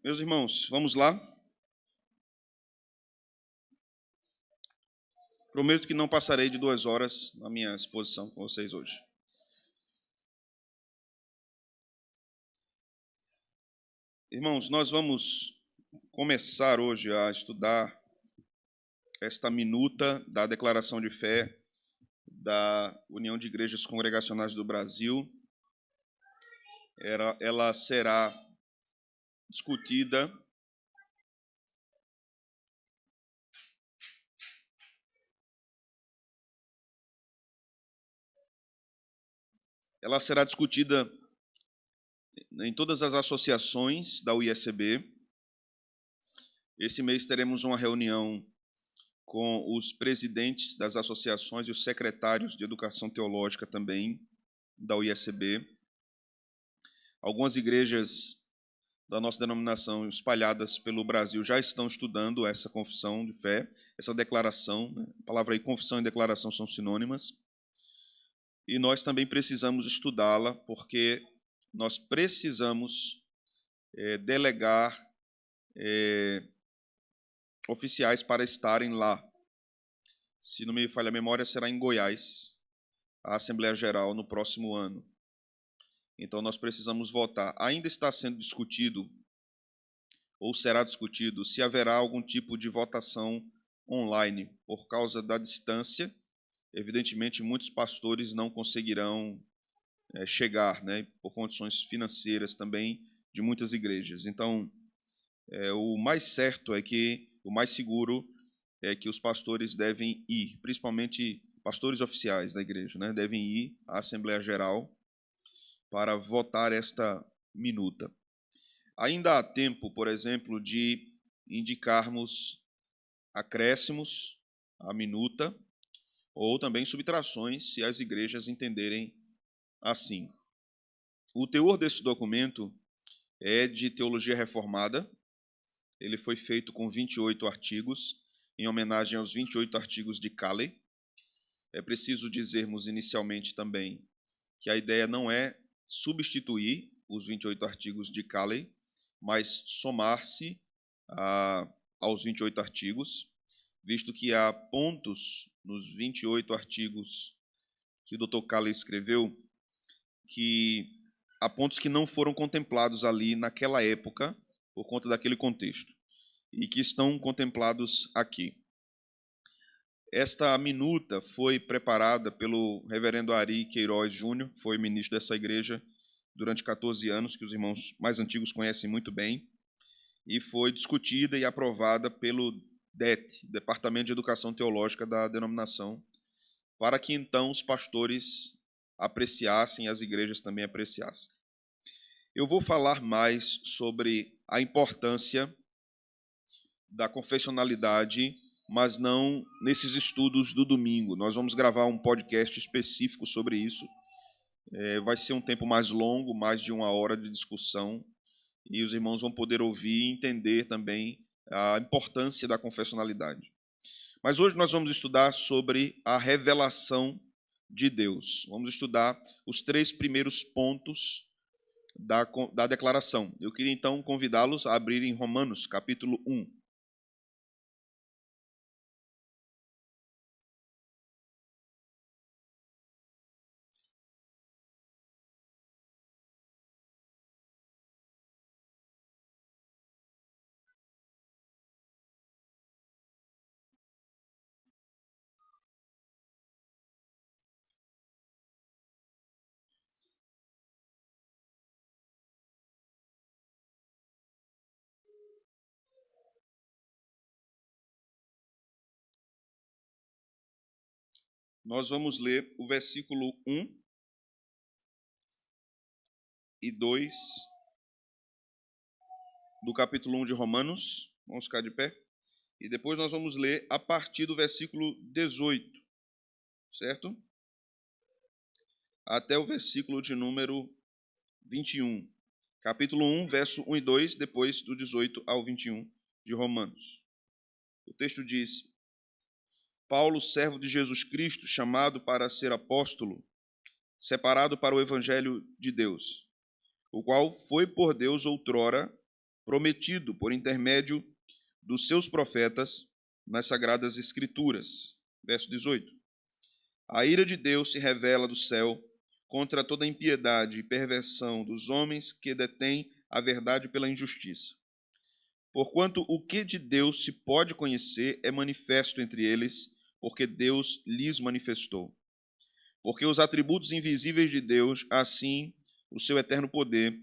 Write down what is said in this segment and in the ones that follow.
Meus irmãos, vamos lá? Prometo que não passarei de 2 horas na minha exposição com vocês hoje. Irmãos, nós vamos começar hoje a estudar esta minuta da declaração de fé da União de Igrejas Congregacionais do Brasil. Ela será discutida em todas as associações da UISB. Esse mês teremos uma reunião com os presidentes das associações e os secretários de educação teológica também da UISB. Algumas igrejas da nossa denominação espalhadas pelo Brasil já estão estudando essa confissão de fé, essa declaração, né? A palavra aí, confissão e declaração, são sinônimas. E nós também precisamos estudá-la, porque nós precisamos delegar oficiais para estarem lá. Se não me falha a memória, será em Goiás, a Assembleia Geral no próximo ano. Então, nós precisamos votar. Ainda está sendo discutido, ou será discutido, se haverá algum tipo de votação online, por causa da distância. Evidentemente, muitos pastores não conseguirão chegar, né, por condições financeiras também de muitas igrejas. Então, o mais certo o mais seguro é que os pastores devem ir, principalmente pastores oficiais da igreja, né, devem ir à Assembleia Geral para votar esta minuta. Ainda há tempo, por exemplo, de indicarmos acréscimos à minuta ou também subtrações, se as igrejas entenderem assim. O teor desse documento é de teologia reformada. Ele foi feito com 28 artigos, em homenagem aos 28 artigos de Calley. É preciso dizermos inicialmente também que a ideia não é substituir os 28 artigos de Calley, mas somar-se aos 28 artigos, visto que há pontos nos 28 artigos que o Dr. Calley escreveu, que há pontos que não foram contemplados ali naquela época, por conta daquele contexto, e que estão contemplados aqui. Esta minuta foi preparada pelo reverendo Ari Queiroz Júnior, que foi ministro dessa igreja durante 14 anos, que os irmãos mais antigos conhecem muito bem, e foi discutida e aprovada pelo DET, Departamento de Educação Teológica da denominação, para que então os pastores apreciassem e as igrejas também apreciassem. Eu vou falar mais sobre a importância da confessionalidade, mas não nesses estudos do domingo. Nós vamos gravar um podcast específico sobre isso. Vai ser um tempo mais longo, mais de 1 hora de discussão, e os irmãos vão poder ouvir e entender também a importância da confessionalidade. Mas hoje nós vamos estudar sobre a revelação de Deus. Vamos estudar os 3 primeiros pontos da declaração. Eu queria então convidá-los a abrirem Romanos, capítulo 1. Nós vamos ler o versículo 1 e 2 do capítulo 1 de Romanos. Vamos ficar de pé. E depois nós vamos ler a partir do versículo 18, certo? Até o versículo de número 21. Capítulo 1, verso 1 e 2, depois do 18 ao 21 de Romanos. O texto diz: Paulo, servo de Jesus Cristo, chamado para ser apóstolo, separado para o evangelho de Deus, o qual foi por Deus outrora prometido por intermédio dos seus profetas nas Sagradas Escrituras. Verso 18. A ira de Deus se revela do céu contra toda impiedade e perversão dos homens que detêm a verdade pela injustiça. Porquanto o que de Deus se pode conhecer é manifesto entre eles, porque Deus lhes manifestou. Porque os atributos invisíveis de Deus, assim o seu eterno poder,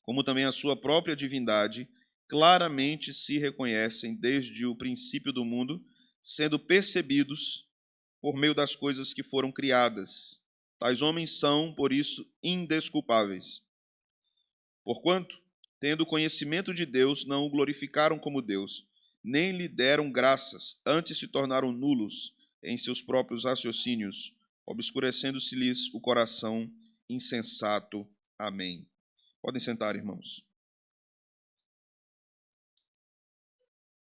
como também a sua própria divindade, claramente se reconhecem desde o princípio do mundo, sendo percebidos por meio das coisas que foram criadas. Tais homens são, por isso, indesculpáveis. Porquanto, tendo conhecimento de Deus, não o glorificaram como Deus, nem lhe deram graças, antes se tornaram nulos em seus próprios raciocínios, obscurecendo-se-lhes o coração insensato. Amém. Podem sentar, irmãos.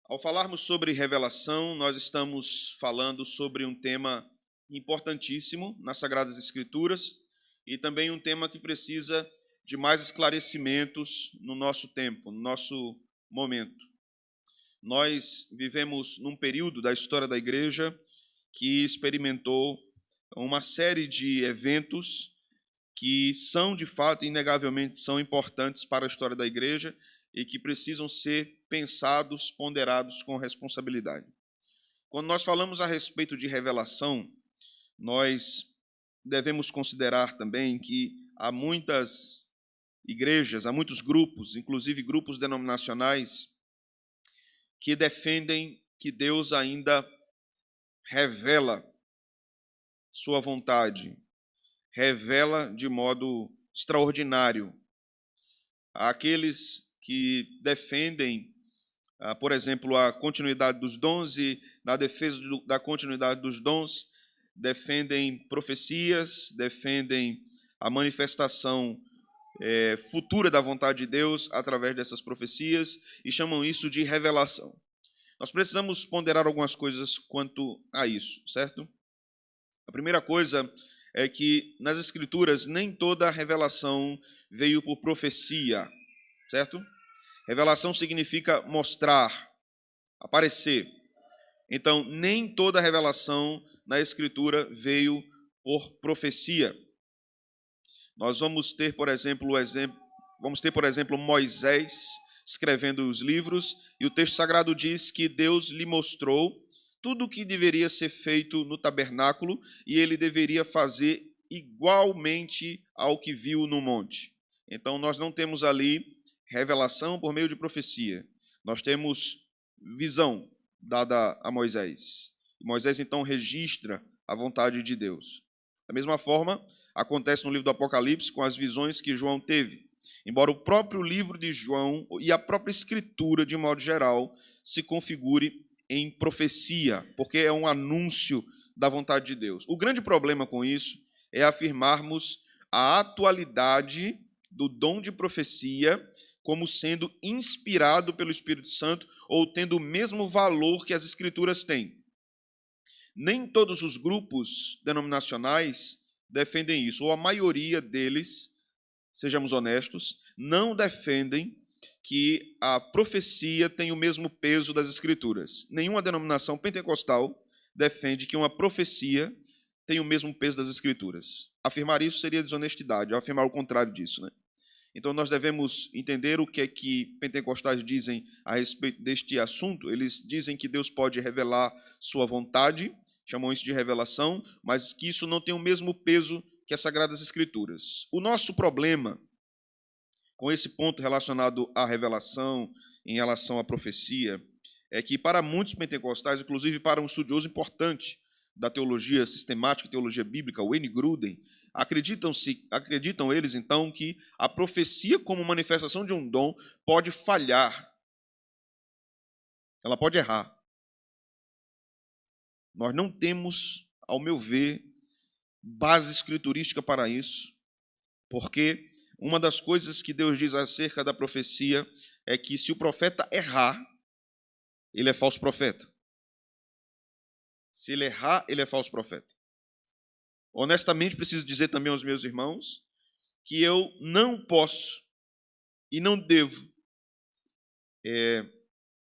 Ao falarmos sobre revelação, nós estamos falando sobre um tema importantíssimo nas Sagradas Escrituras e também um tema que precisa de mais esclarecimentos no nosso tempo, no nosso momento. Nós vivemos num período da história da igreja que experimentou uma série de eventos que são, de fato, inegavelmente, são importantes para a história da igreja e que precisam ser pensados, ponderados com responsabilidade. Quando nós falamos a respeito de revelação, nós devemos considerar também que há muitas igrejas, há muitos grupos, inclusive grupos denominacionais, que defendem que Deus ainda revela sua vontade, revela de modo extraordinário. Há aqueles que defendem, por exemplo, a continuidade dos dons e, na defesa da continuidade dos dons, defendem profecias, defendem a manifestação futura da vontade de Deus através dessas profecias e chamam isso de revelação. Nós precisamos ponderar algumas coisas quanto a isso, certo? A primeira coisa é que nas Escrituras nem toda revelação veio por profecia, certo? Revelação significa mostrar, aparecer. Então, nem toda revelação na Escritura veio por profecia. Nós vamos ter, por exemplo, Moisés escrevendo os livros, e o texto sagrado diz que Deus lhe mostrou tudo o que deveria ser feito no tabernáculo, e ele deveria fazer igualmente ao que viu no monte. Então, nós não temos ali revelação por meio de profecia. Nós temos visão dada a Moisés. Moisés, então, registra a vontade de Deus. Da mesma forma, acontece no livro do Apocalipse com as visões que João teve. Embora o próprio livro de João e a própria Escritura, de modo geral, se configure em profecia, porque é um anúncio da vontade de Deus. O grande problema com isso é afirmarmos a atualidade do dom de profecia como sendo inspirado pelo Espírito Santo ou tendo o mesmo valor que as Escrituras têm. Nem todos os grupos denominacionais defendem isso, ou a maioria deles, sejamos honestos, não defendem que a profecia tem o mesmo peso das Escrituras. Nenhuma denominação pentecostal defende que uma profecia tem o mesmo peso das Escrituras. Afirmar isso seria desonestidade, afirmar o contrário disso, né? Então, nós devemos entender o que é que pentecostais dizem a respeito deste assunto. Eles dizem que Deus pode revelar sua vontade, chamam isso de revelação, mas que isso não tem o mesmo peso que as Sagradas Escrituras. O nosso problema com esse ponto relacionado à revelação, em relação à profecia, é que para muitos pentecostais, inclusive para um estudioso importante da teologia sistemática, teologia bíblica, o Wayne Grudem, acreditam eles, então, que a profecia como manifestação de um dom pode falhar. Ela pode errar. Nós não temos, ao meu ver, base escriturística para isso, porque uma das coisas que Deus diz acerca da profecia é que se o profeta errar, ele é falso profeta. Se ele errar, ele é falso profeta. Honestamente, preciso dizer também aos meus irmãos que eu não posso e não devo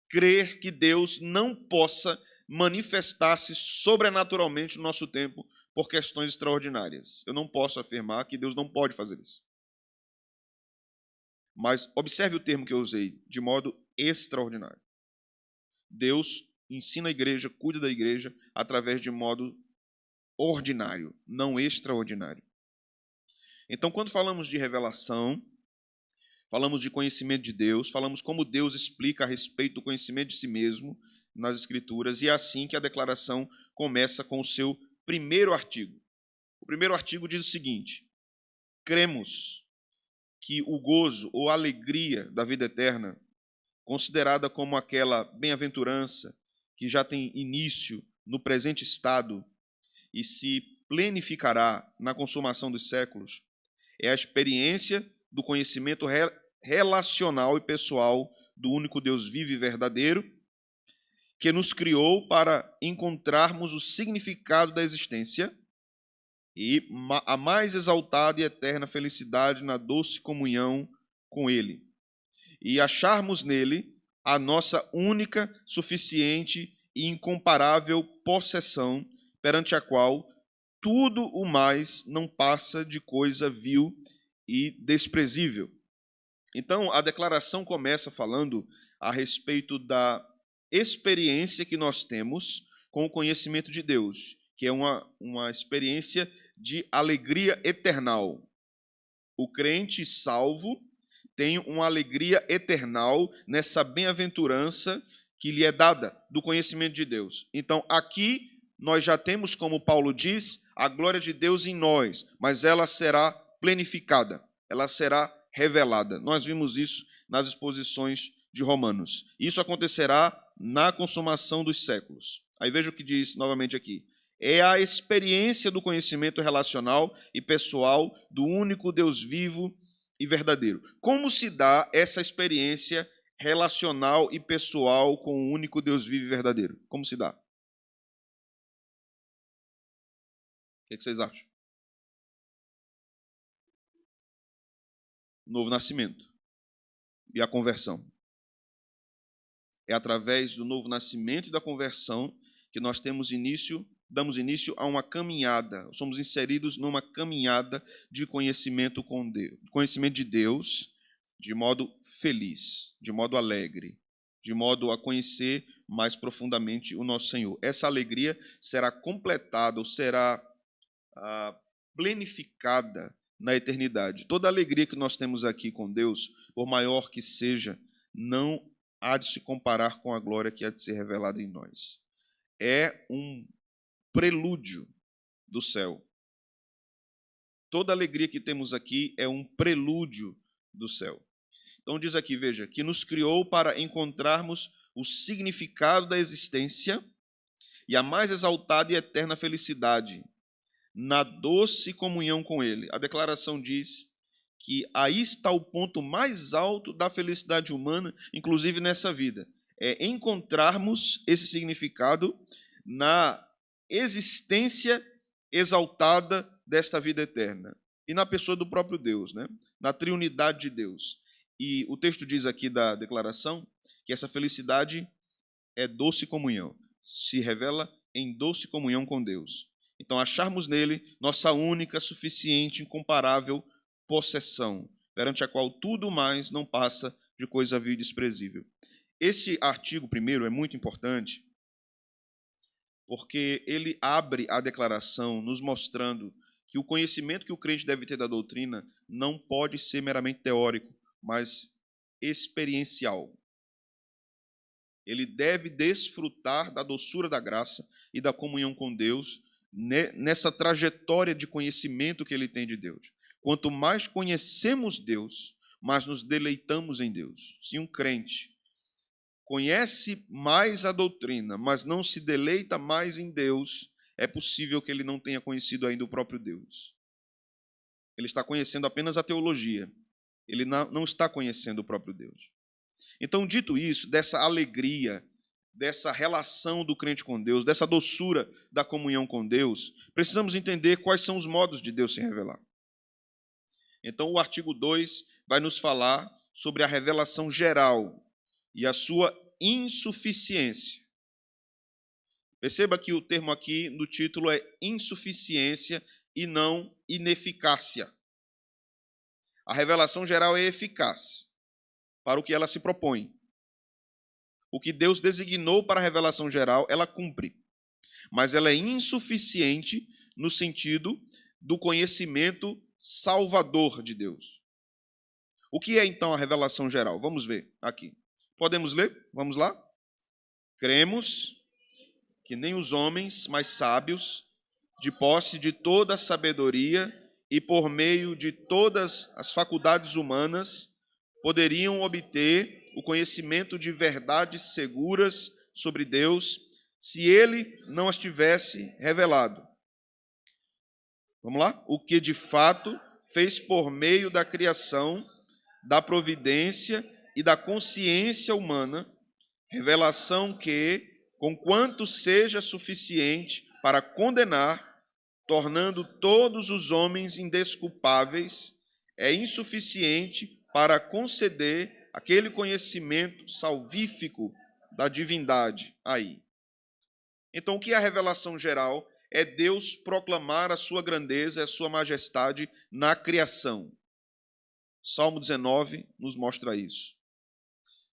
crer que Deus não possa manifestar-se sobrenaturalmente no nosso tempo por questões extraordinárias. Eu não posso afirmar que Deus não pode fazer isso. Mas observe o termo que eu usei, de modo extraordinário. Deus ensina a igreja, cuida da igreja, através de modo ordinário, não extraordinário. Então, quando falamos de revelação, falamos de conhecimento de Deus, falamos como Deus explica a respeito do conhecimento de si mesmo nas Escrituras, e é assim que a declaração começa com o seu primeiro artigo. O primeiro artigo diz o seguinte: cremos que o gozo ou alegria da vida eterna, considerada como aquela bem-aventurança que já tem início no presente estado e se plenificará na consumação dos séculos, é a experiência do conhecimento relacional e pessoal do único Deus vivo e verdadeiro, que nos criou para encontrarmos o significado da existência e a mais exaltada e eterna felicidade na doce comunhão com Ele, e acharmos nele a nossa única, suficiente e incomparável possessão, perante a qual tudo o mais não passa de coisa vil e desprezível. Então, a declaração começa falando a respeito da experiência que nós temos com o conhecimento de Deus, que é uma experiência de alegria eternal. O crente salvo tem uma alegria eternal nessa bem-aventurança que lhe é dada do conhecimento de Deus. Então, aqui nós já temos, como Paulo diz, a glória de Deus em nós, mas ela será plenificada, ela será revelada. Nós vimos isso nas exposições de Romanos. Isso acontecerá na consumação dos séculos. Aí veja o que diz novamente aqui. É a experiência do conhecimento relacional e pessoal do único Deus vivo e verdadeiro. Como se dá essa experiência relacional e pessoal com o único Deus vivo e verdadeiro? Como se dá? O que vocês acham? Novo nascimento e a conversão. É através do novo nascimento e da conversão que nós damos início a uma caminhada. Somos inseridos numa caminhada de conhecimento com Deus, conhecimento de Deus, de modo feliz, de modo alegre, de modo a conhecer mais profundamente o nosso Senhor. Essa alegria será completada ou será plenificada na eternidade. Toda a alegria que nós temos aqui com Deus, por maior que seja, não há de se comparar com a glória que há de ser revelada em nós. É um prelúdio do céu. Toda a alegria que temos aqui é um prelúdio do céu. Então diz aqui, veja, que nos criou para encontrarmos o significado da existência e a mais exaltada e eterna felicidade na doce comunhão com Ele. A declaração diz que aí está o ponto mais alto da felicidade humana, inclusive nessa vida. É encontrarmos esse significado na existência exaltada desta vida eterna e na pessoa do próprio Deus, né? Na triunidade de Deus. E o texto diz aqui da declaração que essa felicidade é doce comunhão, se revela em doce comunhão com Deus. Então, acharmos nele nossa única, suficiente, incomparável possessão, perante a qual tudo mais não passa de coisa vil e desprezível. Este artigo primeiro é muito importante, porque ele abre a declaração nos mostrando que o conhecimento que o crente deve ter da doutrina não pode ser meramente teórico, mas experiencial. Ele deve desfrutar da doçura da graça e da comunhão com Deus nessa trajetória de conhecimento que ele tem de Deus. Quanto mais conhecemos Deus, mais nos deleitamos em Deus. Se um crente conhece mais a doutrina, mas não se deleita mais em Deus, é possível que ele não tenha conhecido ainda o próprio Deus. Ele está conhecendo apenas a teologia. Ele não está conhecendo o próprio Deus. Então, dito isso, dessa alegria, dessa relação do crente com Deus, dessa doçura da comunhão com Deus, precisamos entender quais são os modos de Deus se revelar. Então, o artigo 2 vai nos falar sobre a revelação geral. e a sua insuficiência. Perceba que o termo aqui no título é insuficiência e não ineficácia. A revelação geral é eficaz para o que ela se propõe. O que Deus designou para a revelação geral, ela cumpre. Mas ela é insuficiente no sentido do conhecimento salvador de Deus. O que é então a revelação geral? Vamos ver aqui. Podemos ler? Vamos lá? Cremos que nem os homens mais sábios, de posse de toda a sabedoria e por meio de todas as faculdades humanas, poderiam obter o conhecimento de verdades seguras sobre Deus, se ele não as tivesse revelado. Vamos lá? O que de fato fez por meio da criação, da providência e da consciência humana, revelação que, conquanto seja suficiente para condenar, tornando todos os homens indesculpáveis, é insuficiente para conceder aquele conhecimento salvífico da divindade aí. Então, o que é a revelação geral? É Deus proclamar a sua grandeza e a sua majestade na criação. Salmo 19 nos mostra isso.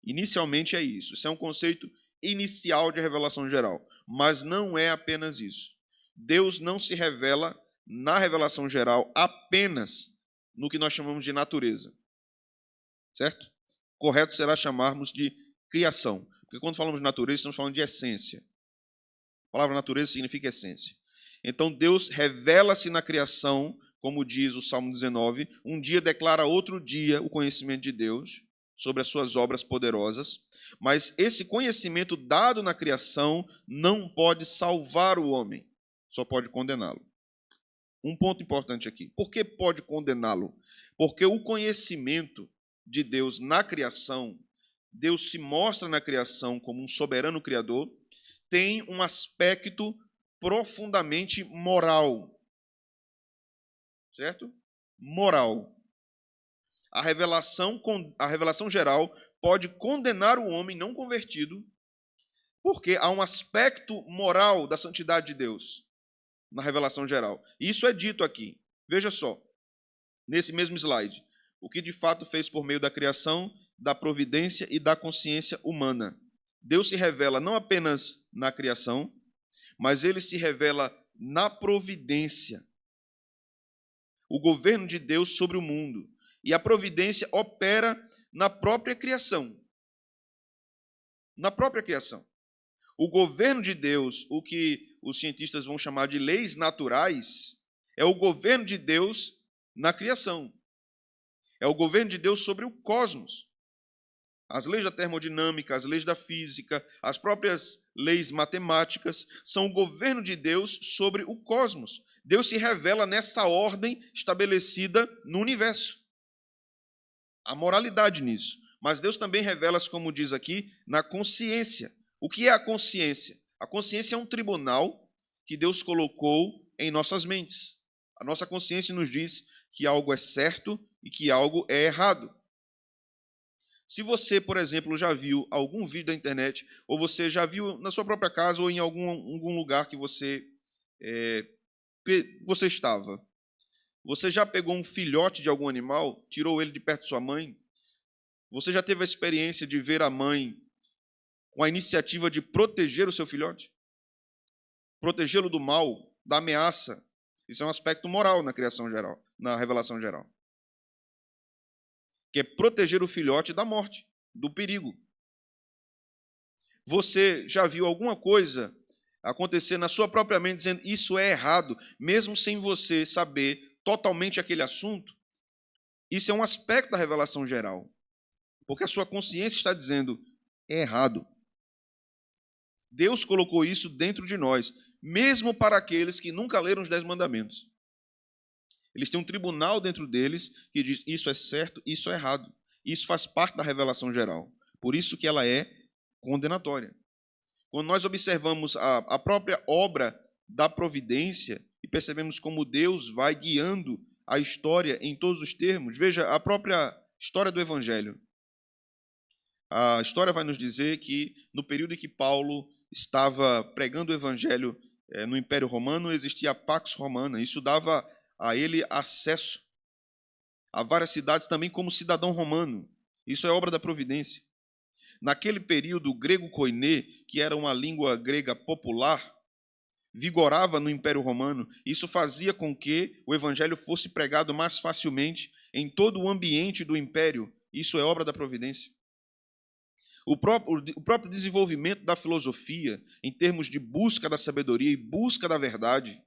Inicialmente é isso. Isso é um conceito inicial de revelação geral. Mas não é apenas isso. Deus não se revela na revelação geral apenas no que nós chamamos de natureza. Certo? Correto será chamarmos de criação. Porque quando falamos de natureza, estamos falando de essência. A palavra natureza significa essência. Então Deus revela-se na criação, como diz o Salmo 19, um dia declara outro dia o conhecimento de Deus sobre as suas obras poderosas, mas esse conhecimento dado na criação não pode salvar o homem, só pode condená-lo. Um ponto importante aqui. Por que pode condená-lo? Porque o conhecimento de Deus na criação, Deus se mostra na criação como um soberano criador, tem um aspecto profundamente moral. Certo? Moral. A revelação geral pode condenar o homem não convertido, porque há um aspecto moral da santidade de Deus na revelação geral. Isso é dito aqui. Veja só, nesse mesmo slide, o que de fato fez por meio da criação, da providência e da consciência humana. Deus se revela não apenas na criação, mas ele se revela na providência. O governo de Deus sobre o mundo. E a providência opera na própria criação. Na própria criação. O governo de Deus, o que os cientistas vão chamar de leis naturais, é o governo de Deus na criação. É o governo de Deus sobre o cosmos. As leis da termodinâmica, as leis da física, as próprias leis matemáticas são o governo de Deus sobre o cosmos. Deus se revela nessa ordem estabelecida no universo. Há moralidade nisso. Mas Deus também revela-se, como diz aqui, na consciência. O que é a consciência? A consciência é um tribunal que Deus colocou em nossas mentes. A nossa consciência nos diz que algo é certo e que algo é errado. Se você, por exemplo, já viu algum vídeo da internet, ou você já viu na sua própria casa ou em algum lugar que você estava, você já pegou um filhote de algum animal, tirou ele de perto de sua mãe? Você já teve a experiência de ver a mãe com a iniciativa de proteger o seu filhote? Protegê-lo do mal, da ameaça. Isso é um aspecto moral na criação geral, na revelação geral. Que é proteger o filhote da morte, do perigo. Você já viu alguma coisa acontecer na sua própria mente dizendo isso é errado, mesmo sem você saber totalmente aquele assunto? Isso é um aspecto da revelação geral. Porque a sua consciência está dizendo é errado. Deus colocou isso dentro de nós, mesmo para aqueles que nunca leram os 10 mandamentos. Eles têm um tribunal dentro deles que diz isso é certo, isso é errado. Isso faz parte da revelação geral. Por isso que ela é condenatória. Quando nós observamos a própria obra da providência e percebemos como Deus vai guiando a história em todos os termos, veja a própria história do Evangelho. A história vai nos dizer que no período em que Paulo estava pregando o evangelho no Império Romano, existia a Pax Romana. Isso dava a ele acesso a várias cidades também como cidadão romano. Isso é obra da providência. Naquele período, o grego koiné, que era uma língua grega popular, vigorava no Império Romano. Isso fazia com que o evangelho fosse pregado mais facilmente em todo o ambiente do império. Isso é obra da providência. O próprio desenvolvimento da filosofia, em termos de busca da sabedoria e busca da verdade,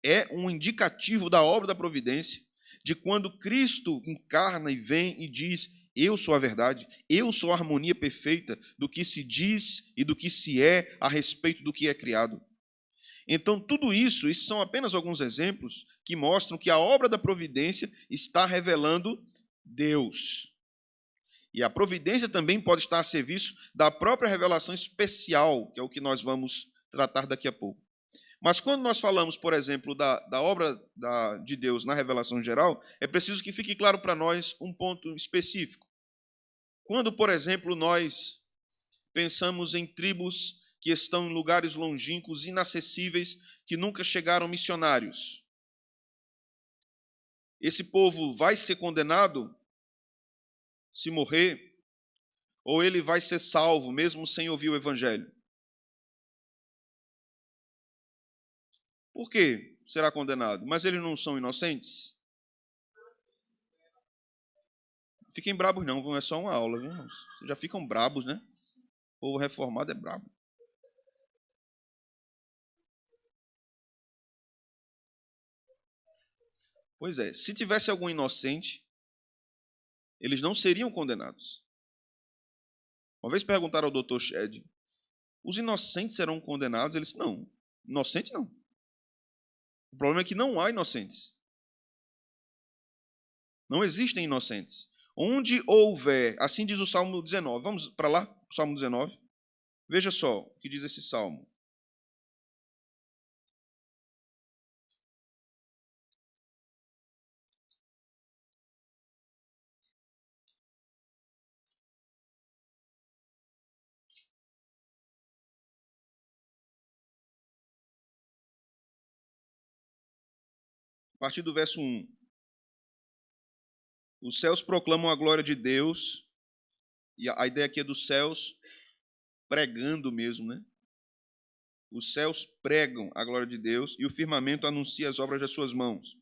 é um indicativo da obra da providência, de quando Cristo encarna e vem e diz: eu sou a verdade, eu sou a harmonia perfeita do que se diz e do que se é a respeito do que é criado. Então, tudo isso são apenas alguns exemplos que mostram que a obra da providência está revelando Deus. E a providência também pode estar a serviço da própria revelação especial, que é o que nós vamos tratar daqui a pouco. Mas quando nós falamos, por exemplo, da obra de Deus na revelação geral, é preciso que fique claro para nós um ponto específico. Quando, por exemplo, nós pensamos em tribos que estão em lugares longínquos, inacessíveis, que nunca chegaram missionários, esse povo vai ser condenado se morrer, ou ele vai ser salvo, mesmo sem ouvir o evangelho? Por que será condenado? Mas eles não são inocentes? Fiquem brabos não, é só uma aula, viu? Vocês já ficam brabos, né? O povo reformado é brabo. Pois é, se tivesse algum inocente, eles não seriam condenados. Uma vez perguntaram ao Dr. Shedd, os inocentes serão condenados? Ele disse, não, inocente não. O problema é que não há inocentes. Não existem inocentes. Onde houver, assim diz o Salmo 19. Vamos para lá, Salmo 19. Veja só o que diz esse Salmo. A partir do verso 1. Os céus proclamam a glória de Deus, e a ideia aqui é dos céus pregando mesmo, né? Os céus pregam a glória de Deus e o firmamento anuncia as obras das suas mãos.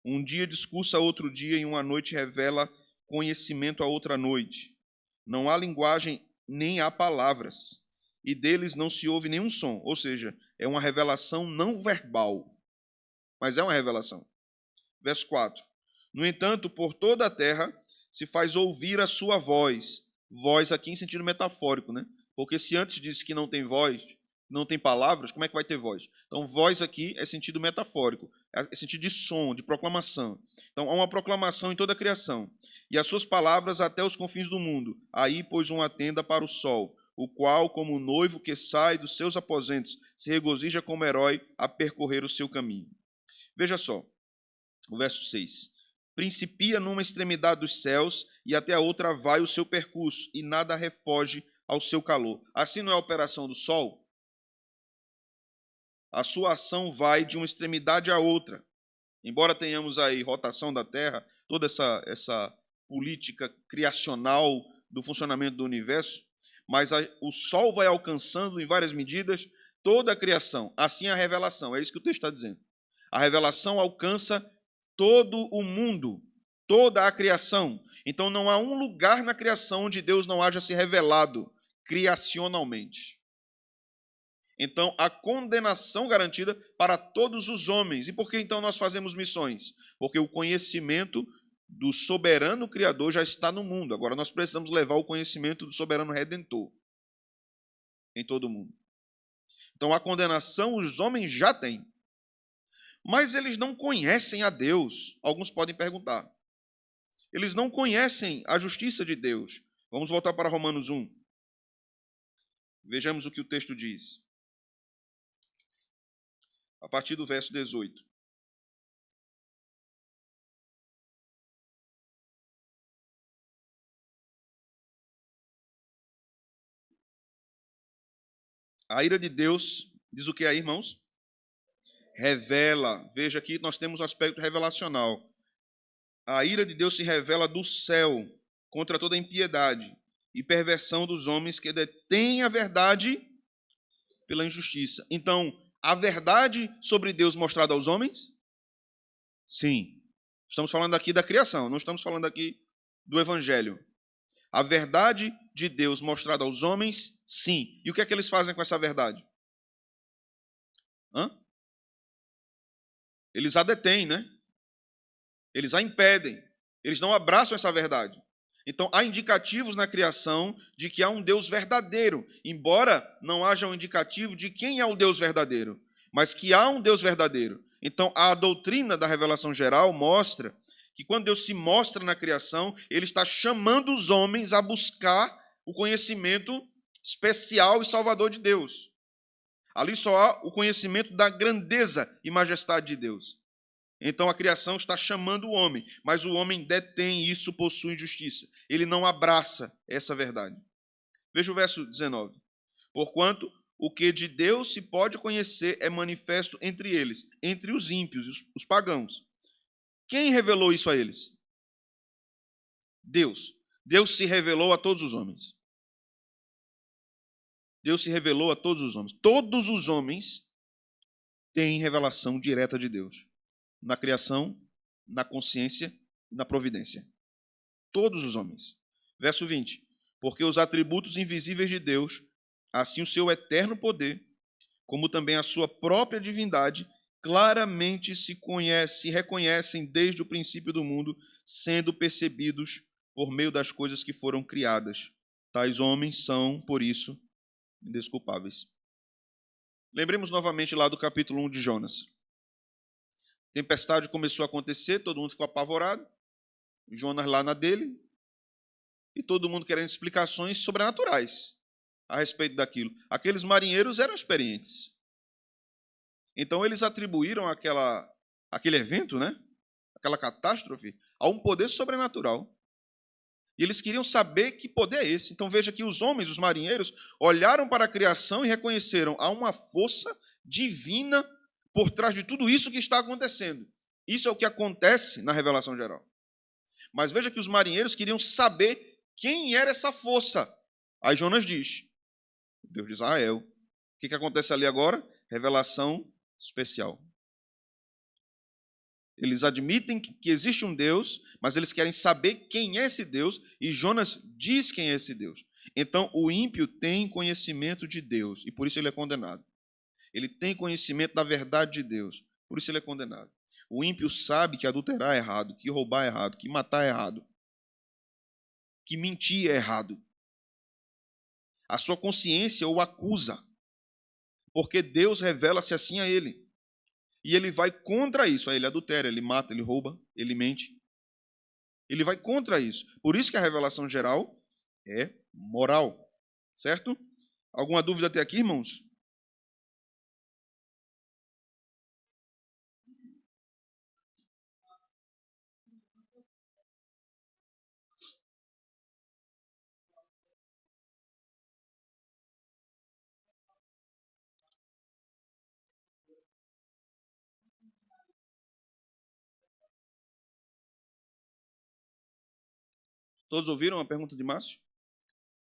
Um dia discursa a outro dia e uma noite revela conhecimento a outra noite. Não há linguagem nem há palavras, e deles não se ouve nenhum som. Ou seja, é uma revelação não verbal, mas é uma revelação. Verso 4. No entanto, por toda a terra se faz ouvir a sua voz. Voz aqui em sentido metafórico, né? Porque se antes disse que não tem voz, não tem palavras, como é que vai ter voz? Então, voz aqui é sentido metafórico, é sentido de som, de proclamação. Então, há uma proclamação em toda a criação. E as suas palavras até os confins do mundo. Aí pôs uma tenda para o sol, o qual, como noivo que sai dos seus aposentos, se regozija como herói a percorrer o seu caminho. Veja só, o verso 6. Principia numa extremidade dos céus e até a outra vai o seu percurso, e nada refoge ao seu calor. Assim não é a operação do sol? A sua ação vai de uma extremidade à outra. Embora tenhamos aí rotação da Terra, toda essa política criacional do funcionamento do universo, mas o Sol vai alcançando em várias medidas toda a criação. Assim é a revelação, é isso que o texto está dizendo. A revelação alcança todo o mundo, toda a criação. Então não há um lugar na criação onde Deus não haja se revelado criacionalmente. Então, a condenação garantida para todos os homens. E por que então nós fazemos missões? Porque o conhecimento do soberano Criador já está no mundo. Agora nós precisamos levar o conhecimento do soberano Redentor em todo o mundo. Então, a condenação os homens já têm. Mas eles não conhecem a Deus. Alguns podem perguntar. Eles não conhecem a justiça de Deus. Vamos voltar para Romanos 1. Vejamos o que o texto diz. A partir do verso 18. A ira de Deus, diz o que aí, irmãos? Revela. Veja aqui, nós temos o aspecto revelacional. A ira de Deus se revela do céu contra toda impiedade e perversão dos homens que detêm a verdade pela injustiça. Então, a verdade sobre Deus mostrada aos homens? Sim. Estamos falando aqui da criação, não estamos falando aqui do evangelho. A verdade de Deus mostrada aos homens? Sim. E o que é que eles fazem com essa verdade? Eles a detêm, né? Eles a impedem. Eles não abraçam essa verdade. Então, há indicativos na criação de que há um Deus verdadeiro, embora não haja um indicativo de quem é o Deus verdadeiro, mas que há um Deus verdadeiro. Então, a doutrina da revelação geral mostra que quando Deus se mostra na criação, Ele está chamando os homens a buscar o conhecimento especial e salvador de Deus. Ali só há o conhecimento da grandeza e majestade de Deus. Então a criação está chamando o homem, mas o homem detém isso, possui justiça. Ele não abraça essa verdade. Veja o verso 19. Porquanto o que de Deus se pode conhecer é manifesto entre eles, entre os ímpios, os pagãos. Quem revelou isso a eles? Deus. Deus se revelou a todos os homens. Deus se revelou a todos os homens. Todos os homens têm revelação direta de Deus. Na criação, na consciência e na providência. Todos os homens. Verso 20. Porque os atributos invisíveis de Deus, assim o seu eterno poder, como também a sua própria divindade, claramente se reconhecem desde o princípio do mundo, sendo percebidos por meio das coisas que foram criadas. Tais homens são, por isso, indesculpáveis. Lembremos novamente lá do capítulo 1 de Jonas. Tempestade começou a acontecer, todo mundo ficou apavorado. Jonas lá na dele. E todo mundo querendo explicações sobrenaturais a respeito daquilo. Aqueles marinheiros eram experientes. Então eles atribuíram aquele evento, né? Aquela catástrofe, a um poder sobrenatural. E eles queriam saber que poder é esse. Então veja que os homens, os marinheiros, olharam para a criação e reconheceram há uma força divina por trás de tudo isso que está acontecendo. Isso é o que acontece na revelação geral. Mas veja que os marinheiros queriam saber quem era essa força. Aí Jonas diz, Deus de Israel. O que acontece ali agora? Revelação especial. Eles admitem que existe um Deus, mas eles querem saber quem é esse Deus, e Jonas diz quem é esse Deus. Então, o ímpio tem conhecimento de Deus, e por isso ele é condenado. Ele tem conhecimento da verdade de Deus, por isso ele é condenado. O ímpio sabe que adulterar é errado, que roubar é errado, que matar é errado, que mentir é errado. A sua consciência o acusa, porque Deus revela-se assim a ele. E ele vai contra isso. Aí ele adultera, ele mata, ele rouba, ele mente. Ele vai contra isso. Por isso que a revelação geral é moral. Certo? Alguma dúvida até aqui, irmãos? Todos ouviram a pergunta de Márcio?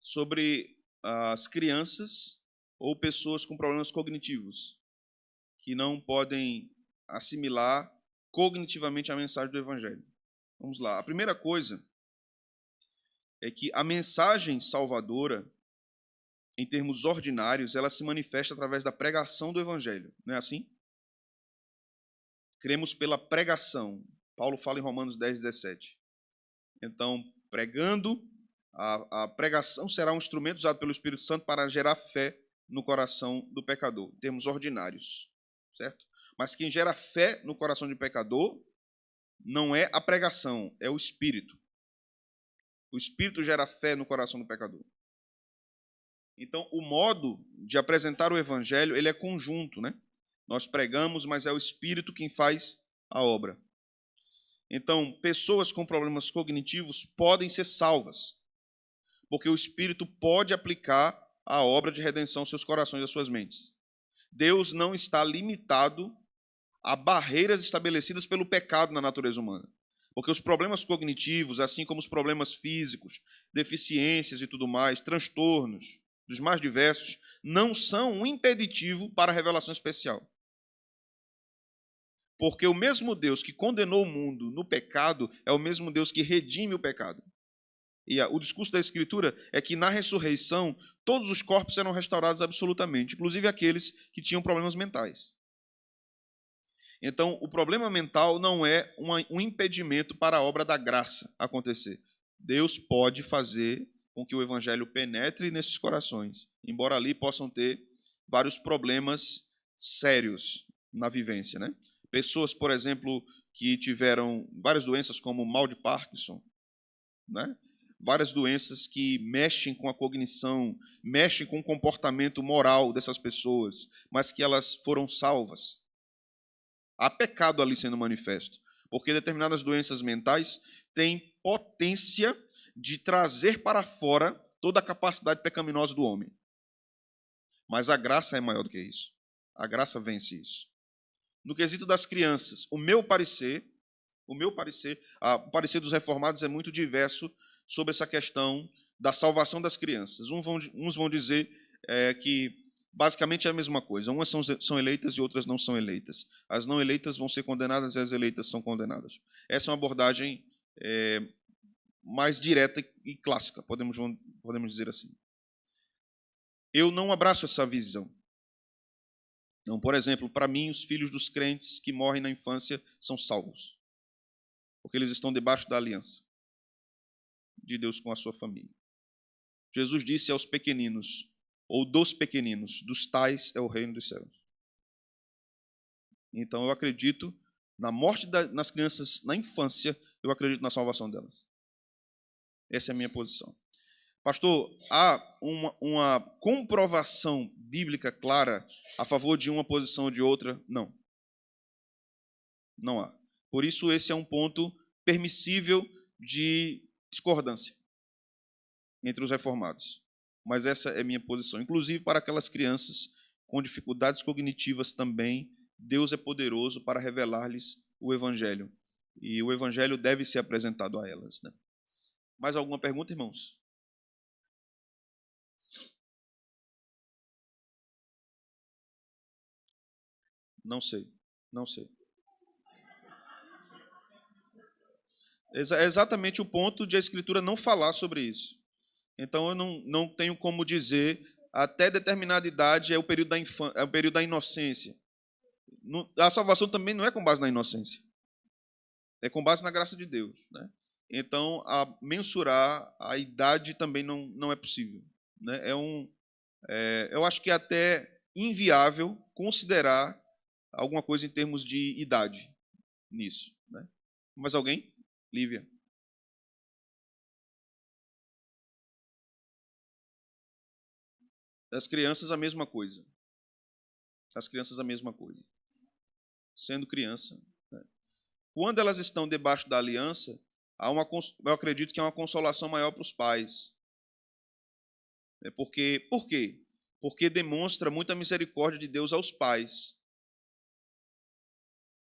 Sobre as crianças ou pessoas com problemas cognitivos que não podem assimilar cognitivamente a mensagem do Evangelho. Vamos lá. A primeira coisa é que a mensagem salvadora, em termos ordinários, ela se manifesta através da pregação do Evangelho. Não é assim? Cremos pela pregação. Paulo fala em Romanos 10, 17. Então, pregando, a pregação será um instrumento usado pelo Espírito Santo para gerar fé no coração do pecador, em termos ordinários, certo? Mas quem gera fé no coração do pecador não é a pregação, é o Espírito. O Espírito gera fé no coração do pecador. Então, o modo de apresentar o Evangelho, ele é conjunto, né? Nós pregamos, mas é o Espírito quem faz a obra. Então, pessoas com problemas cognitivos podem ser salvas, porque o Espírito pode aplicar a obra de redenção aos seus corações e às suas mentes. Deus não está limitado a barreiras estabelecidas pelo pecado na natureza humana. Porque os problemas cognitivos, assim como os problemas físicos, deficiências e tudo mais, transtornos dos mais diversos, não são um impeditivo para a revelação especial. Porque o mesmo Deus que condenou o mundo no pecado é o mesmo Deus que redime o pecado. E o discurso da Escritura é que na ressurreição todos os corpos serão restaurados absolutamente, inclusive aqueles que tinham problemas mentais. Então, o problema mental não é um impedimento para a obra da graça acontecer. Deus pode fazer com que o evangelho penetre nesses corações, embora ali possam ter vários problemas sérios na vivência, né? Pessoas, por exemplo, que tiveram várias doenças como o mal de Parkinson, né? Várias doenças que mexem com a cognição, mexem com o comportamento moral dessas pessoas, mas que elas foram salvas. Há pecado ali sendo manifesto, porque determinadas doenças mentais têm potência de trazer para fora toda a capacidade pecaminosa do homem. Mas a graça é maior do que isso. A graça vence isso. No quesito das crianças, o parecer dos reformados é muito diverso sobre essa questão da salvação das crianças. Uns vão dizer que basicamente é a mesma coisa. Umas são eleitas e outras não são eleitas. As não eleitas vão ser condenadas e as eleitas são condenadas. Essa é uma abordagem mais direta e clássica, podemos dizer assim. Eu não abraço essa visão. Então, por exemplo, para mim, os filhos dos crentes que morrem na infância são salvos, porque eles estão debaixo da aliança de Deus com a sua família. Jesus disse aos pequeninos, ou dos pequeninos, dos tais é o reino dos céus. Então eu acredito na morte das crianças na infância, eu acredito na salvação delas. Essa é a minha posição. Pastor, há uma comprovação bíblica clara a favor de uma posição ou de outra? Não. Não há. Por isso esse é um ponto permissível de discordância entre os reformados. Mas essa é minha posição. Inclusive para aquelas crianças com dificuldades cognitivas também, Deus é poderoso para revelar-lhes o Evangelho. E o Evangelho deve ser apresentado a elas, né? Mais alguma pergunta, irmãos? Não sei. É exatamente o ponto de a Escritura não falar sobre isso. Então eu não tenho como dizer até determinada idade é o período é o período da inocência. A salvação também não é com base na inocência. É com base na graça de Deus, né? Então, mensurar a idade também não é possível, né? Eu acho que é até inviável considerar alguma coisa em termos de idade nisso, né? Mais alguém? Lívia. As crianças, a mesma coisa. As crianças, a mesma coisa. Sendo criança, né? Quando elas estão debaixo da aliança, eu acredito que há uma consolação maior para os pais. Por quê? Porque demonstra muita misericórdia de Deus aos pais.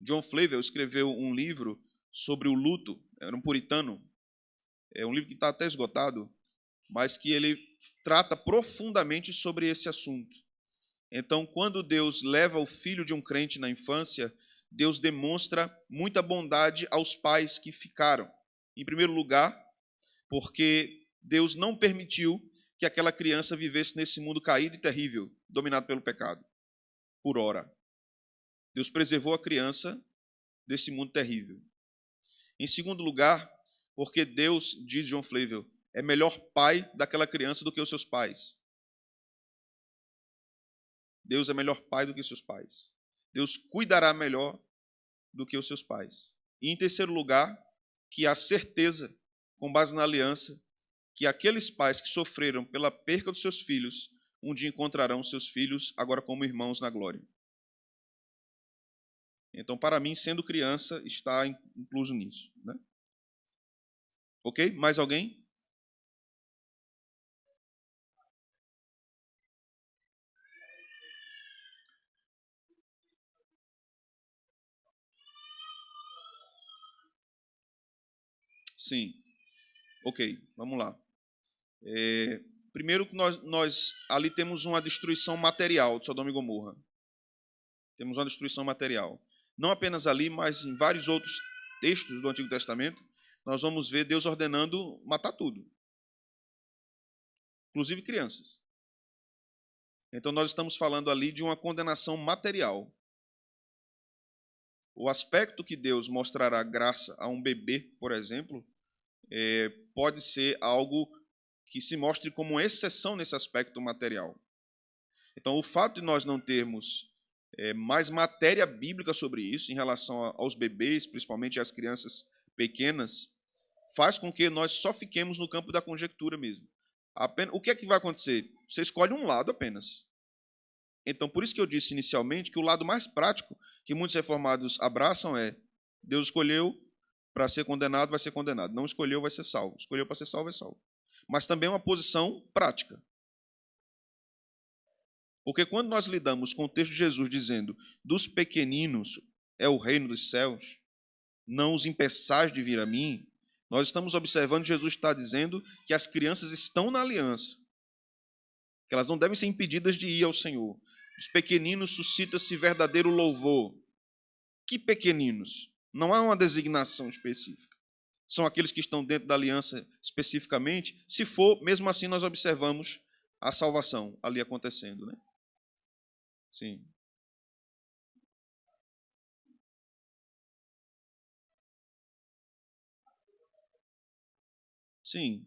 John Flavel escreveu um livro sobre o luto, era um puritano, é um livro que está até esgotado, mas que ele trata profundamente sobre esse assunto. Então, quando Deus leva o filho de um crente na infância, Deus demonstra muita bondade aos pais que ficaram. Em primeiro lugar, porque Deus não permitiu que aquela criança vivesse nesse mundo caído e terrível, dominado pelo pecado, por ora. Deus preservou a criança desse mundo terrível. Em segundo lugar, porque Deus, diz John Flavel, é melhor pai daquela criança do que os seus pais. Deus é melhor pai do que seus pais. Deus cuidará melhor do que os seus pais. E em terceiro lugar, que há certeza, com base na aliança, que aqueles pais que sofreram pela perca dos seus filhos, um dia encontrarão seus filhos agora como irmãos na glória. Então, para mim, sendo criança, está incluso nisso, né? Ok? Mais alguém? Sim. Ok, vamos lá. Primeiro que nós ali temos uma destruição material de Sodoma e Gomorra. Temos uma destruição material. Não apenas ali, mas em vários outros textos do Antigo Testamento, nós vamos ver Deus ordenando matar tudo, inclusive crianças. Então nós estamos falando ali de uma condenação material. O aspecto que Deus mostrará graça a um bebê, por exemplo, pode ser algo que se mostre como uma exceção nesse aspecto material. Então, o fato de nós não termos mais matéria bíblica sobre isso, em relação aos bebês, principalmente às crianças pequenas, faz com que nós só fiquemos no campo da conjectura mesmo. O que é que vai acontecer? Você escolhe um lado apenas. Então, por isso que eu disse inicialmente que o lado mais prático que muitos reformados abraçam é: Deus escolheu para ser condenado, vai ser condenado. Não escolheu, vai ser salvo. Escolheu para ser salvo, é salvo. Mas também é uma posição prática. Porque quando nós lidamos com o texto de Jesus dizendo: dos pequeninos é o reino dos céus, não os impeçais de vir a mim, nós estamos observando que Jesus está dizendo que as crianças estão na aliança, que elas não devem ser impedidas de ir ao Senhor. Dos pequeninos suscita-se verdadeiro louvor. Que pequeninos? Não há uma designação específica. São aqueles que estão dentro da aliança especificamente. Se for, mesmo assim, nós observamos a salvação ali acontecendo, né? Sim. Sim.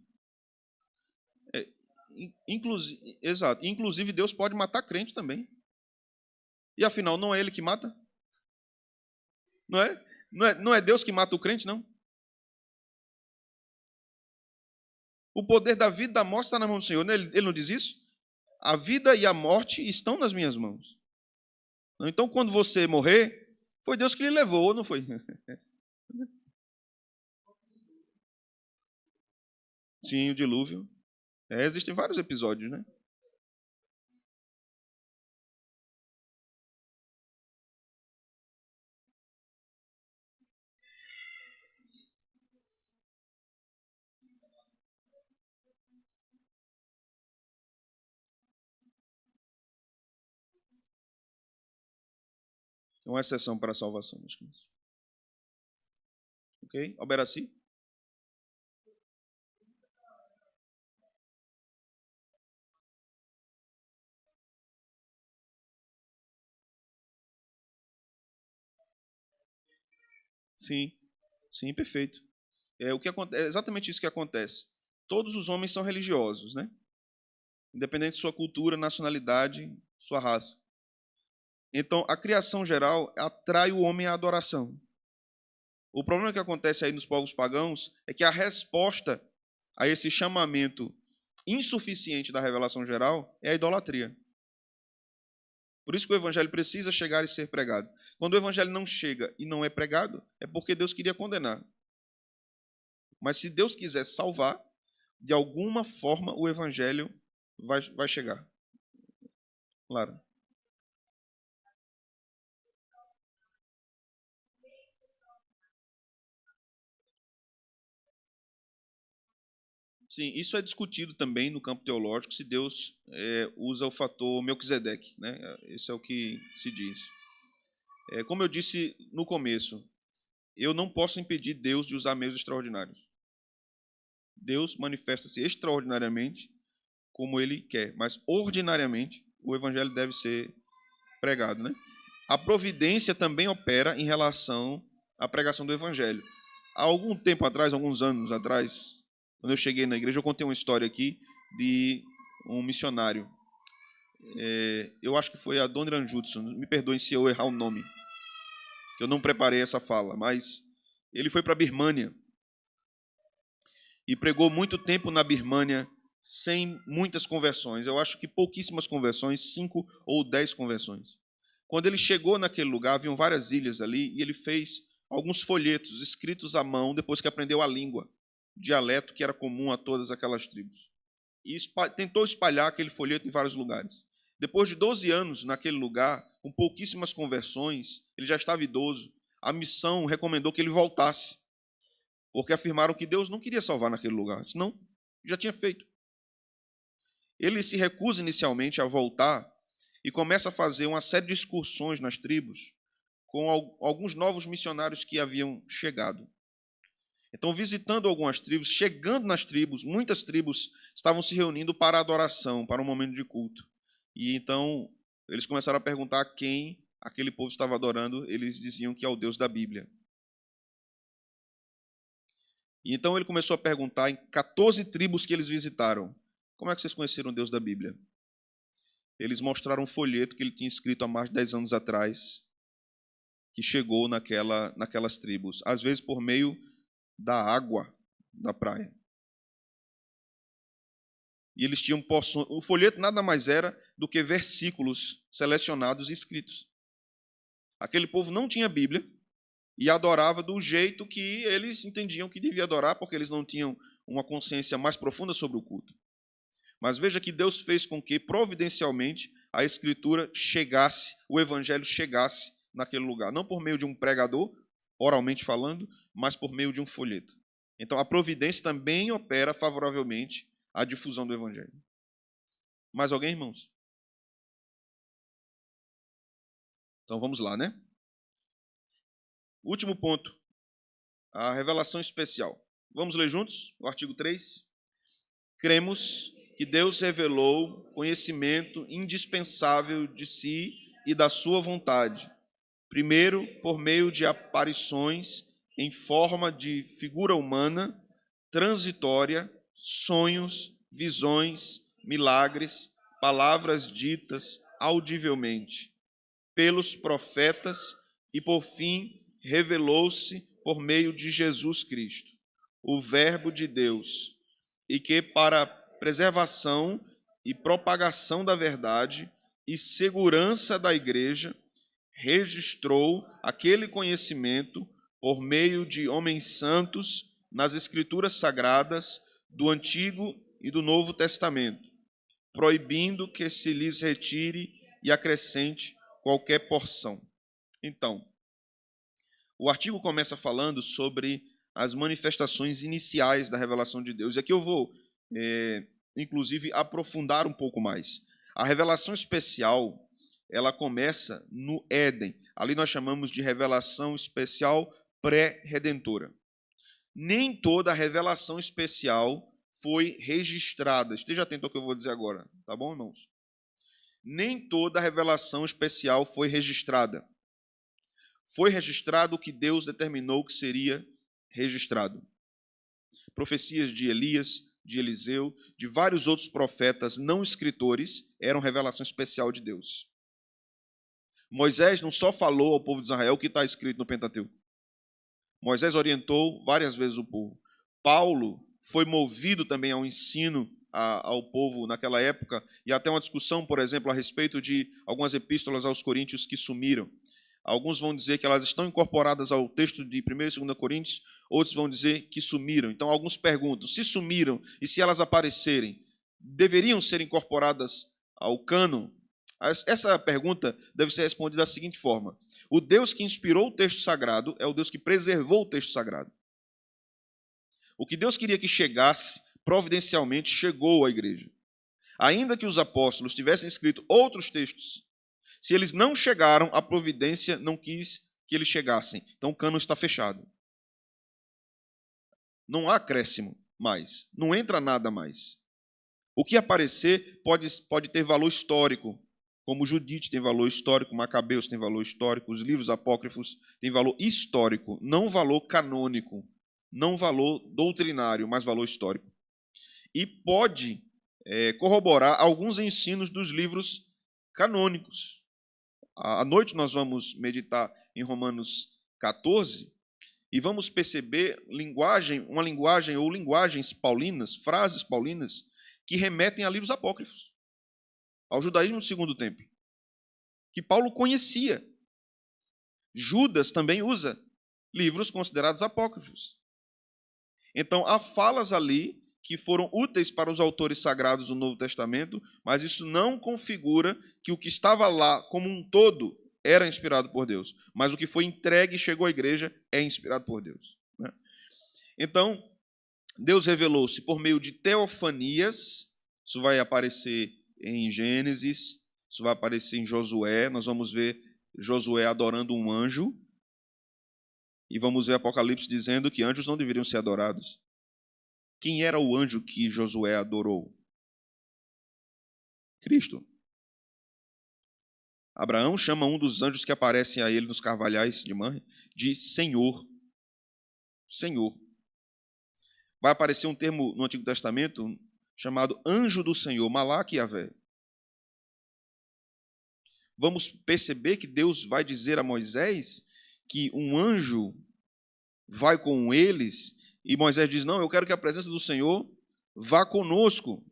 Inclusive, exato. Inclusive, Deus pode matar crente também. E afinal, não é ele que mata? Não é? Não é Deus que mata o crente, não? O poder da vida e da morte está na mão do Senhor. Ele não diz isso? A vida e a morte estão nas minhas mãos. Então, quando você morrer, foi Deus que lhe levou, ou não foi? Sim, o dilúvio. Existem vários episódios, né? É uma exceção para a salvação, meus queridos. Ok? Alberaci? Sim, sim, perfeito. É exatamente isso que acontece. Todos os homens são religiosos, né? Independente de sua cultura, nacionalidade, sua raça. Então, a criação geral atrai o homem à adoração. O problema que acontece aí nos povos pagãos é que a resposta a esse chamamento insuficiente da revelação geral é a idolatria. Por isso que o evangelho precisa chegar e ser pregado. Quando o evangelho não chega e não é pregado, é porque Deus queria condenar. Mas se Deus quiser salvar, de alguma forma o evangelho vai chegar. Claro. Sim, isso é discutido também no campo teológico, se Deus usa o fator Melquisedeque, né? Esse é o que se diz. Como eu disse no começo, eu não posso impedir Deus de usar meios extraordinários. Deus manifesta-se extraordinariamente como Ele quer, mas ordinariamente o evangelho deve ser pregado, né? A providência também opera em relação à pregação do evangelho. Há algum tempo atrás, alguns anos atrás, quando eu cheguei na igreja, eu contei uma história aqui de um missionário. Eu acho que foi a Adoniran Judson, me perdoem se eu errar o nome, que eu não preparei essa fala, mas ele foi para a Birmânia e pregou muito tempo na Birmânia sem muitas conversões. Eu acho que pouquíssimas conversões, 5 ou 10 conversões. Quando ele chegou naquele lugar, haviam várias ilhas ali, e ele fez alguns folhetos escritos à mão, depois que aprendeu a língua, o dialeto que era comum a todas aquelas tribos. E tentou espalhar aquele folheto em vários lugares. Depois de 12 anos naquele lugar, com pouquíssimas conversões, ele já estava idoso, a missão recomendou que ele voltasse. porque afirmaram que Deus não queria salvar naquele lugar. Disse, não, já tinha feito. Ele se recusa inicialmente a voltar e começa a fazer uma série de excursões nas tribos com alguns novos missionários que haviam chegado. Então, visitando algumas tribos, chegando nas tribos, muitas tribos estavam se reunindo para adoração, para um momento de culto. E então, eles começaram a perguntar a quem aquele povo estava adorando. Eles diziam que é o Deus da Bíblia. E então ele começou a perguntar em 14 tribos que eles visitaram: como é que vocês conheceram o Deus da Bíblia? Eles mostraram um folheto que ele tinha escrito há mais de 10 anos atrás, que chegou naquelas tribos, às vezes por meio da água da praia. E eles tinham porções. O folheto nada mais era do que versículos selecionados e escritos. Aquele povo não tinha Bíblia e adorava do jeito que eles entendiam que devia adorar, porque eles não tinham uma consciência mais profunda sobre o culto. Mas veja que Deus fez com que, providencialmente, a Escritura chegasse, o Evangelho chegasse naquele lugar. Não por meio de um pregador, oralmente falando, mas por meio de um folheto. Então, a providência também opera favoravelmente à difusão do Evangelho. Mais alguém, irmãos? Então, vamos lá, né? Último ponto, a revelação especial. Vamos ler juntos o artigo 3? Cremos que Deus revelou conhecimento indispensável de si e da sua vontade, primeiro por meio de aparições em forma de figura humana, transitória, sonhos, visões, milagres, palavras ditas audivelmente pelos profetas e, por fim, revelou-se por meio de Jesus Cristo, o Verbo de Deus, e que, para preservação e propagação da verdade e segurança da igreja, registrou aquele conhecimento por meio de homens santos nas Escrituras Sagradas do Antigo e do Novo Testamento, proibindo que se lhes retire e acrescente qualquer porção. Então, o artigo começa falando sobre as manifestações iniciais da revelação de Deus. E aqui eu vou, inclusive, aprofundar um pouco mais. A revelação especial, ela começa no Éden. Ali nós chamamos de revelação especial pré-redentora. Nem toda a revelação especial foi registrada. Esteja atento ao que eu vou dizer agora, tá bom, irmãos? Nem toda a revelação especial foi registrada. Foi registrado o que Deus determinou que seria registrado. Profecias de Elias, de Eliseu, de vários outros profetas não escritores eram revelação especial de Deus. Moisés não só falou ao povo de Israel o que está escrito no Pentateuco. Moisés orientou várias vezes o povo. Paulo foi movido também ao ensino ao povo naquela época, e até uma discussão, por exemplo, a respeito de algumas epístolas aos coríntios que sumiram. Alguns vão dizer que elas estão incorporadas ao texto de 1 e 2 Coríntios, outros vão dizer que sumiram. Então, alguns perguntam, se sumiram e se elas aparecerem, deveriam ser incorporadas ao cânon? Essa pergunta deve ser respondida da seguinte forma: o Deus que inspirou o texto sagrado é o Deus que preservou o texto sagrado. O que Deus queria que chegasse, providencialmente chegou à igreja. Ainda que os apóstolos tivessem escrito outros textos, se eles não chegaram, a providência não quis que eles chegassem. Então o cânon está fechado. Não há acréscimo mais. Não entra nada mais. O que aparecer pode ter valor histórico, como Judite tem valor histórico, Macabeus tem valor histórico, os livros apócrifos têm valor histórico, não valor canônico, não valor doutrinário, mas valor histórico. E pode corroborar alguns ensinos dos livros canônicos. À noite nós vamos meditar em Romanos 14 e vamos perceber uma linguagem ou linguagens paulinas, frases paulinas, que remetem a livros apócrifos, ao judaísmo do Segundo Templo, que Paulo conhecia. Judas também usa livros considerados apócrifos. Então, há falas ali que foram úteis para os autores sagrados do Novo Testamento, mas isso não configura que o que estava lá como um todo era inspirado por Deus, mas o que foi entregue e chegou à igreja é inspirado por Deus. Então, Deus revelou-se por meio de teofanias. Isso vai aparecer em Gênesis, isso vai aparecer em Josué. Nós vamos ver Josué adorando um anjo. E vamos ver Apocalipse dizendo que anjos não deveriam ser adorados. Quem era o anjo que Josué adorou? Cristo. Abraão chama um dos anjos que aparecem a ele nos carvalhais de Manre de Senhor. Senhor. Vai aparecer um termo no Antigo Testamento chamado anjo do Senhor, Malaque Yavé. Vamos perceber que Deus vai dizer a Moisés que um anjo vai com eles, e Moisés diz, não, eu quero que a presença do Senhor vá conosco.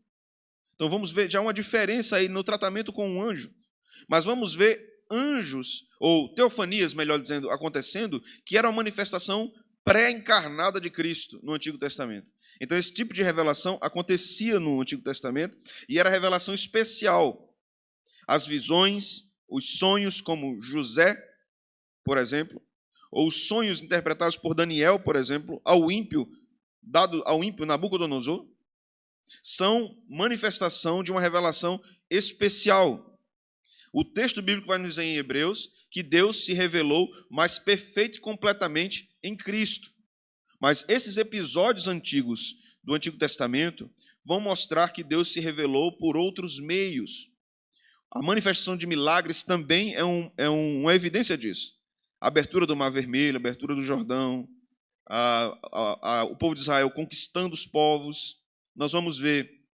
Então vamos ver já uma diferença aí no tratamento com um anjo. Mas vamos ver anjos, ou teofanias, melhor dizendo, acontecendo, que era uma manifestação pré-encarnada de Cristo no Antigo Testamento. Então esse tipo de revelação acontecia no Antigo Testamento e era revelação especial. As visões, os sonhos, como José, por exemplo, ou os sonhos interpretados por Daniel, por exemplo, ao ímpio, dado ao ímpio Nabucodonosor, são manifestação de uma revelação especial. O texto bíblico vai nos dizer em Hebreus que Deus se revelou mais perfeito e completamente em Cristo. Mas esses episódios antigos do Antigo Testamento vão mostrar que Deus se revelou por outros meios. A manifestação de milagres também é uma evidência disso. A abertura do Mar Vermelho, a abertura do Jordão, o povo de Israel conquistando os povos. Nós vamos ver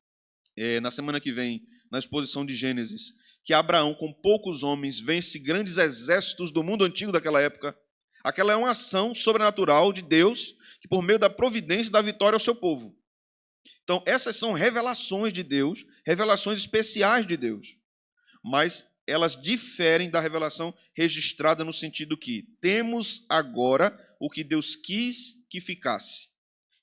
na semana que vem, na exposição de Gênesis, que Abraão, com poucos homens, vence grandes exércitos do mundo antigo daquela época. Aquela é uma ação sobrenatural de Deus, que por meio da providência dá vitória ao seu povo. Então, essas são revelações de Deus, revelações especiais de Deus. Mas elas diferem da revelação registrada no sentido que temos agora o que Deus quis que ficasse.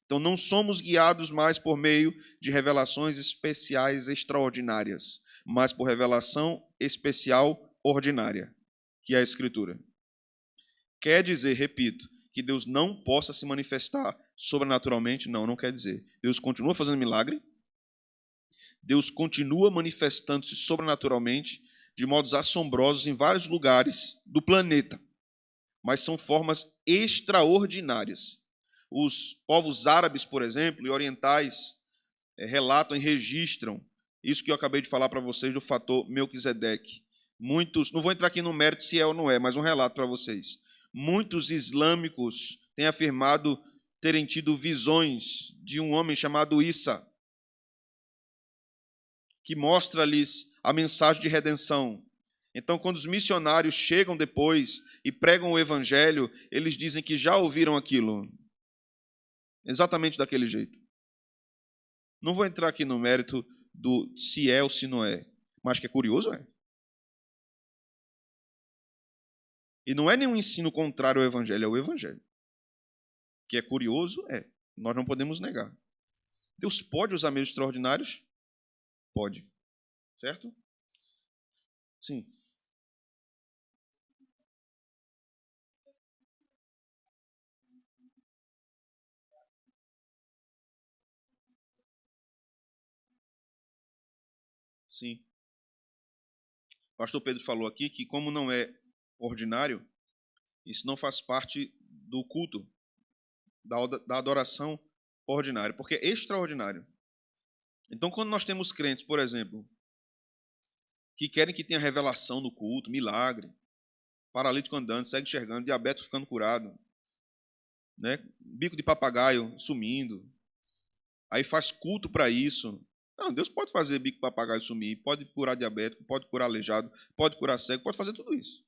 Então, não somos guiados mais por meio de revelações especiais extraordinárias, mas por revelação especial ordinária, que é a Escritura. Quer dizer, repito, que Deus não possa se manifestar sobrenaturalmente? Não, não quer dizer. Deus continua fazendo milagre, Deus continua manifestando-se sobrenaturalmente de modos assombrosos em vários lugares do planeta, mas são formas extraordinárias. Os povos árabes, por exemplo, e orientais relatam e registram isso que eu acabei de falar para vocês do fator Melquisedeque. Muitos, não vou entrar aqui no mérito se é ou não é, mas um relato para vocês. Muitos islâmicos têm afirmado terem tido visões de um homem chamado Issa, que mostra-lhes a mensagem de redenção. Então, quando os missionários chegam depois e pregam o evangelho, eles dizem que já ouviram aquilo. Exatamente daquele jeito. Não vou entrar aqui no mérito do se é ou se não é, mas que é curioso, é. E não é nenhum ensino contrário ao evangelho, é o evangelho. Que é curioso, é. Nós não podemos negar. Deus pode usar meios extraordinários? Pode. Certo? Sim. Sim. O pastor Pedro falou aqui que, como não é ordinário, isso não faz parte do culto, da adoração ordinária, porque é extraordinário. Então, quando nós temos crentes, por exemplo, que querem que tenha revelação no culto, milagre, paralítico andando, cego enxergando, diabético ficando curado, né? Bico de papagaio sumindo, aí faz culto para isso. Não, Deus pode fazer bico de papagaio sumir, pode curar diabético, pode curar aleijado, pode curar cego, pode fazer tudo isso.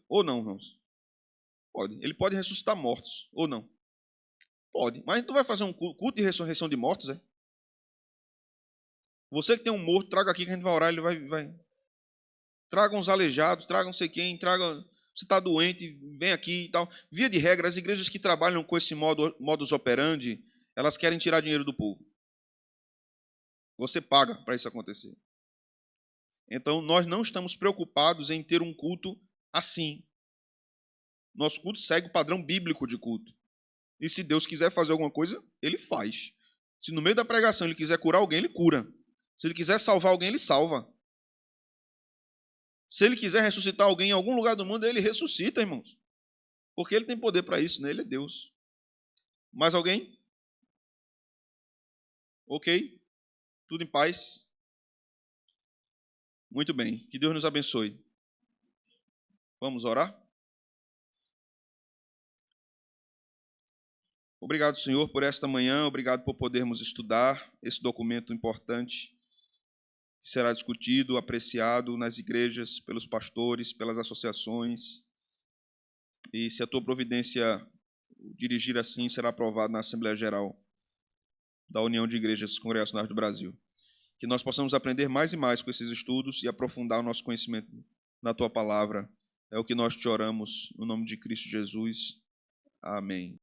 Ou não, irmãos? Pode. Ele pode ressuscitar mortos, ou não? Pode. Mas tu vai fazer um culto de ressurreição de mortos, é? Você que tem um morto, traga aqui que a gente vai orar, ele vai. Traga uns aleijados, traga não sei quem, traga. Você está doente, vem aqui e tal. Via de regra, as igrejas que trabalham com esse modus operandi, elas querem tirar dinheiro do povo. Você paga para isso acontecer. Então, nós não estamos preocupados em ter um culto assim. Nosso culto segue o padrão bíblico de culto. E se Deus quiser fazer alguma coisa, Ele faz. Se no meio da pregação Ele quiser curar alguém, Ele cura. Se Ele quiser salvar alguém, Ele salva. Se Ele quiser ressuscitar alguém em algum lugar do mundo, Ele ressuscita, irmãos. Porque Ele tem poder para isso, né? Ele é Deus. Mais alguém? Ok? Tudo em paz? Muito bem. Que Deus nos abençoe. Vamos orar? Obrigado, Senhor, por esta manhã. Obrigado por podermos estudar esse documento importante que será discutido, apreciado nas igrejas, pelos pastores, pelas associações. E se a tua providência dirigir assim, será aprovado na Assembleia Geral da União de Igrejas Congregacionais do Brasil. Que nós possamos aprender mais e mais com esses estudos e aprofundar o nosso conhecimento na tua palavra. É o que nós te oramos, no nome de Cristo Jesus. Amém.